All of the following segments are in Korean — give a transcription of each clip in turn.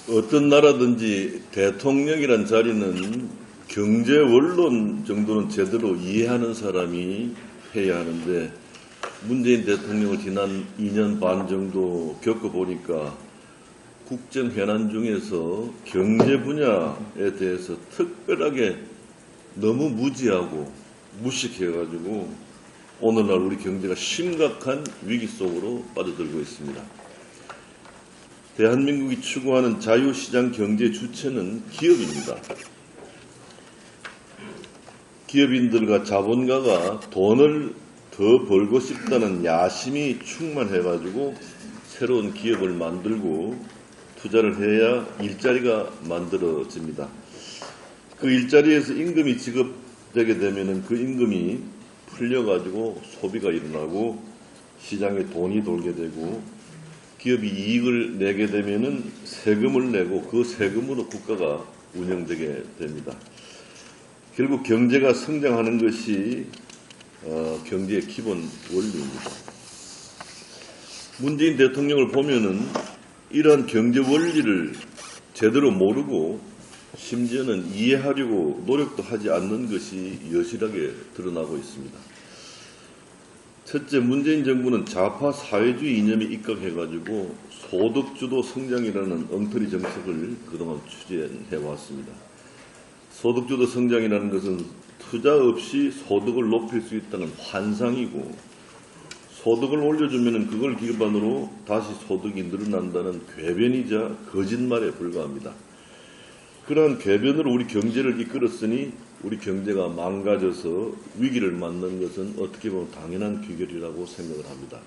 어떤 나라든지 대통령이란 자리는 경제 원론 정도는 제대로 이해하는 사람이 해야 하는데, 문재인 대통령을 지난 2년 반 정도 겪어보니까 국정 현안 중에서 경제 분야에 대해서 특별하게 너무 무지하고 무식해가지고 오늘날 우리 경제가 심각한 위기 속으로 빠져들고 있습니다. 대한민국이 추구하는 자유시장 경제 주체는 기업입니다. 기업인들과 자본가가 돈을 더 벌고 싶다는 야심이 충만해가지고 새로운 기업을 만들고 투자를 해야 일자리가 만들어집니다. 그 일자리에서 임금이 지급되게 되면 그 임금이 풀려가지고 소비가 일어나고 시장에 돈이 돌게 되고 기업이 이익을 내게 되면 세금을 내고 그 세금으로 국가가 운영되게 됩니다. 결국 경제가 성장하는 것이 경제의 기본 원리입니다. 문재인 대통령을 보면은 이러한 경제 원리를 제대로 모르고 심지어는 이해하려고 노력도 하지 않는 것이 여실하게 드러나고 있습니다. 첫째, 문재인 정부는 좌파 사회주의 이념에 입각해가지고 소득주도 성장이라는 엉터리 정책을 그동안 추진해왔습니다. 소득주도 성장이라는 것은 투자 없이 소득을 높일 수 있다는 환상이고, 소득을 올려주면 그걸 기반으로 다시 소득이 늘어난다는 궤변이자 거짓말에 불과합니다. 그러한 궤변으로 우리 경제를 이끌었으니 우리 경제가 망가져서 위기를 맞는 것은 어떻게 보면 당연한 귀결이라고 생각을 합니다.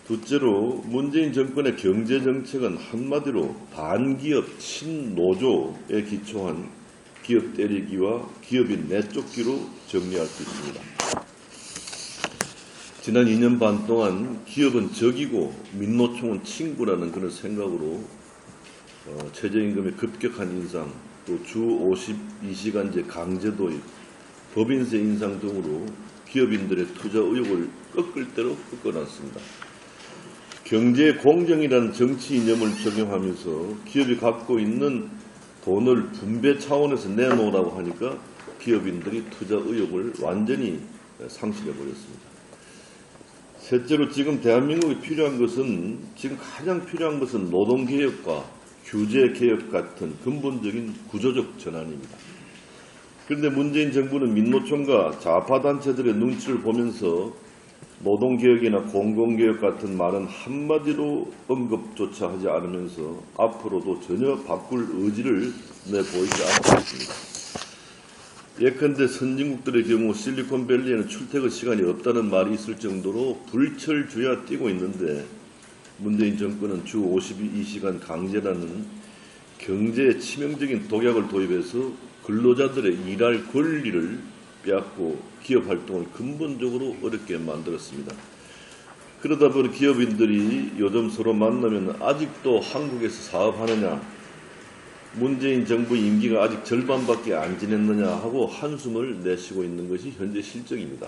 둘째로, 문재인 정권의 경제정책은 한마디로 반기업 친노조에 기초한 기업 때리기와 기업인 내쫓기로 정리할 수 있습니다. 지난 2년 반 동안 기업은 적이고 민노총은 친구라는 그런 생각으로 최저임금의 급격한 인상, 또 주 52시간제 강제도입, 법인세 인상 등으로 기업인들의 투자 의욕을 꺾을 대로 꺾어놨습니다. 경제 공정이라는 정치 이념을 적용하면서 기업이 갖고 있는 돈을 분배 차원에서 내놓으라고 하니까 기업인들이 투자 의욕을 완전히 상실해버렸습니다. 셋째로, 지금 대한민국이 필요한 것은, 지금 가장 필요한 것은 노동개혁과 규제개혁 같은 근본적인 구조적 전환입니다. 그런데 문재인 정부는 민노총과 좌파단체들의 눈치를 보면서 노동개혁이나 공공개혁 같은 말은 한마디로 언급조차 하지 않으면서 앞으로도 전혀 바꿀 의지를 내보이지 않고 있습니다. 예컨대 선진국들의 경우 실리콘밸리에는 출퇴근 시간이 없다는 말이 있을 정도로 불철주야 뛰고 있는데, 문재인 정권은 주 52시간 강제라는 경제에 치명적인 독약을 도입해서 근로자들의 일할 권리를 빼앗고 기업 활동을 근본적으로 어렵게 만들었습니다. 그러다 보니 기업인들이 요즘 서로 만나면 아직도 한국에서 사업하느냐, 문재인 정부 임기가 아직 절반밖에 안 지냈느냐 하고 한숨을 내쉬고 있는 것이 현재 실정입니다.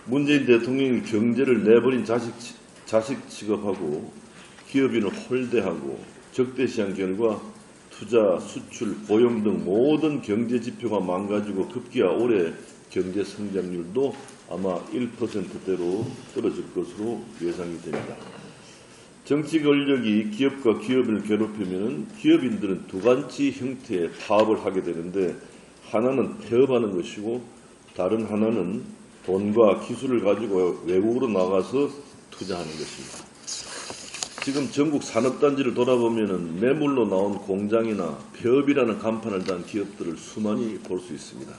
문재인 대통령이 경제를 내버린 자식 취급하고 기업인을 홀대하고 적대시한 결과 투자, 수출, 고용 등 모든 경제 지표가 망가지고 급기야 올해 경제 성장률도 아마 1%대로 떨어질 것으로 예상이 됩니다. 정치 권력이 기업과 기업인을 괴롭히면 기업인들은 두 가지 형태의 파업을 하게 되는데, 하나는 폐업하는 것이고 다른 하나는 돈과 기술을 가지고 외국으로 나가서 투자하는 것입니다. 지금 전국 산업단지를 돌아보면 매물로 나온 공장이나 폐업이라는 간판을 단 기업들을 수많이 볼 수 있습니다.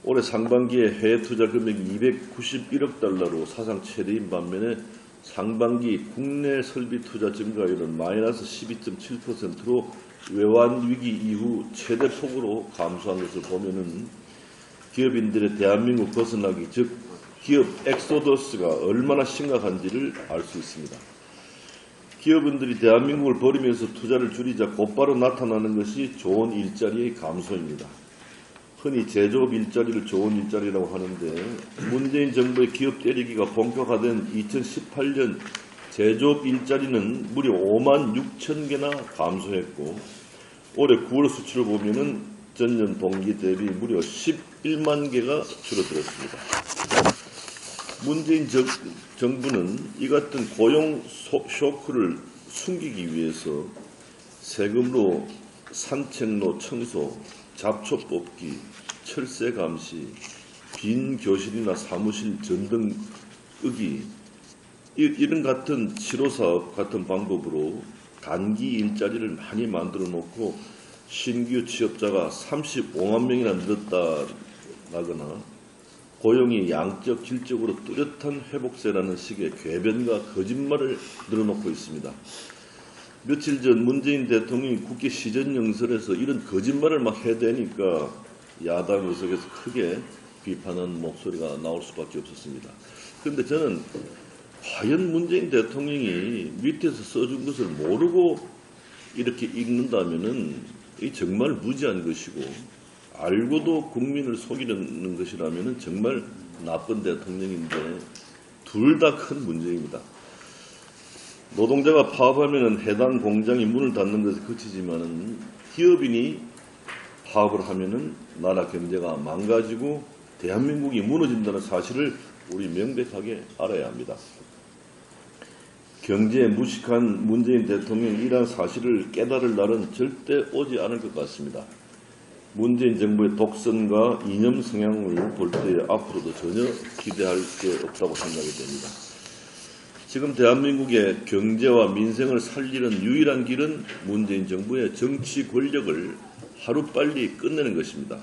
올해 상반기에 해외 투자 금액이 291억 달러로 사상 최대인 반면에 상반기 국내 설비 투자 증가율은 마이너스 12.7%로 외환 위기 이후 최대 폭으로 감소한 것을 보면은 기업인들의 대한민국 벗어나기, 즉 기업 엑소더스가 얼마나 심각한지를 알 수 있습니다. 기업인들이 대한민국을 버리면서 투자를 줄이자 곧바로 나타나는 것이 좋은 일자리의 감소입니다. 흔히 제조업 일자리를 좋은 일자리라고 하는데, 문재인 정부의 기업 때리기가 본격화된 2018년 제조업 일자리는 무려 5만 6천 개나 감소했고 올해 9월 수치를 보면은 전년 동기 대비 무려 11만 개가 줄어들었습니다. 문재인 정부는 이 같은 고용 쇼크를 숨기기 위해서 세금으로 산책로 청소, 잡초 뽑기, 철새 감시, 빈 교실이나 사무실 전등의기 이런 같은 치료사업 같은 방법으로 단기 일자리를 많이 만들어 놓고 신규 취업자가 35만 명이나 늘었다거나 고용이 양적 질적으로 뚜렷한 회복세라는 식의 궤변과 거짓말을 늘어놓고 있습니다. 며칠 전 문재인 대통령이 국회 시전영설에서 이런 거짓말을 막 해대니까 야당 의석에서 크게 비판하는 목소리가 나올 수밖에 없었습니다. 그런데 저는 과연 문재인 대통령이 밑에서 써준 것을 모르고 이렇게 읽는다면은 이 정말 무지한 것이고 알고도 국민을 속이려는 것이라면은 정말 나쁜 대통령인데 둘 다 큰 문제입니다. 노동자가 파업하면은 해당 공장이 문을 닫는 것에 그치지만은 기업인이 파업을 하면은 나라 경제가 망가지고 대한민국이 무너진다는 사실을 우리 명백하게 알아야 합니다. 경제에 무식한 문재인 대통령이 이러한 사실을 깨달을 날은 절대 오지 않을 것 같습니다. 문재인 정부의 독선과 이념 성향을 볼 때 앞으로도 전혀 기대할 게 없다고 생각이 됩니다. 지금 대한민국의 경제와 민생을 살리는 유일한 길은 문재인 정부의 정치 권력을 하루빨리 끝내는 것입니다.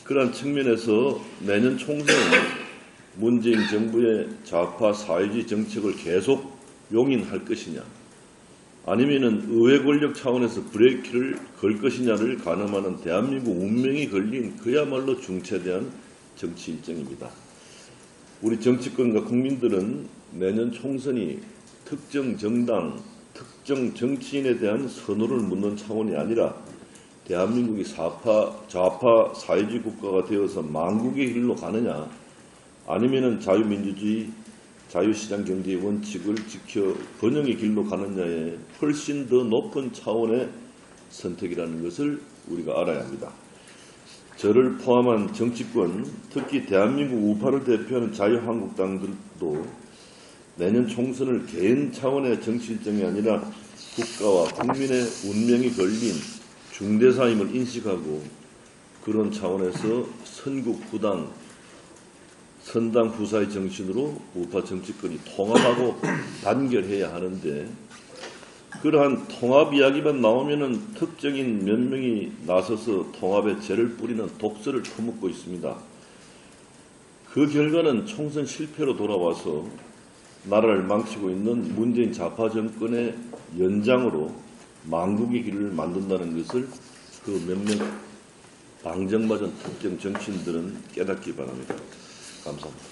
그러한 측면에서 내년 총선은 문재인 정부의 좌파 사회주의 정책을 계속 용인할 것이냐 아니면은 의회 권력 차원에서 브레이크를 걸 것이냐를 가늠하는 대한민국 운명이 걸린 그야말로 중차대한 정치 일정입니다. 우리 정치권과 국민들은 내년 총선이 특정 정당, 특정 정치인에 대한 선호를 묻는 차원이 아니라 대한민국이 좌파 사회주의 국가가 되어서 망국의 길로 가느냐 아니면은 자유민주주의 자유시장 경제의 원칙을 지켜 번영의 길로 가느냐에 훨씬 더 높은 차원의 선택이라는 것을 우리가 알아야 합니다. 저를 포함한 정치권, 특히 대한민국 우파를 대표하는 자유한국당들도 내년 총선을 개인 차원의 정치 일정이 아니라 국가와 국민의 운명이 걸린 중대사임을 인식하고 그런 차원에서 선국부당, 선당 후사의 정신으로 우파 정치권이 통합하고 단결해야 하는데 그러한 통합 이야기만 나오면은 특정인 몇 명이 나서서 통합에 죄를 뿌리는 독설을 퍼붓고 있습니다. 그 결과는 총선 실패로 돌아와서 나라를 망치고 있는 문재인 좌파 정권의 연장으로 망국의 길을 만든다는 것을 그 몇몇 방정맞은 특정 정치인들은 깨닫기 바랍니다. 감사합니다.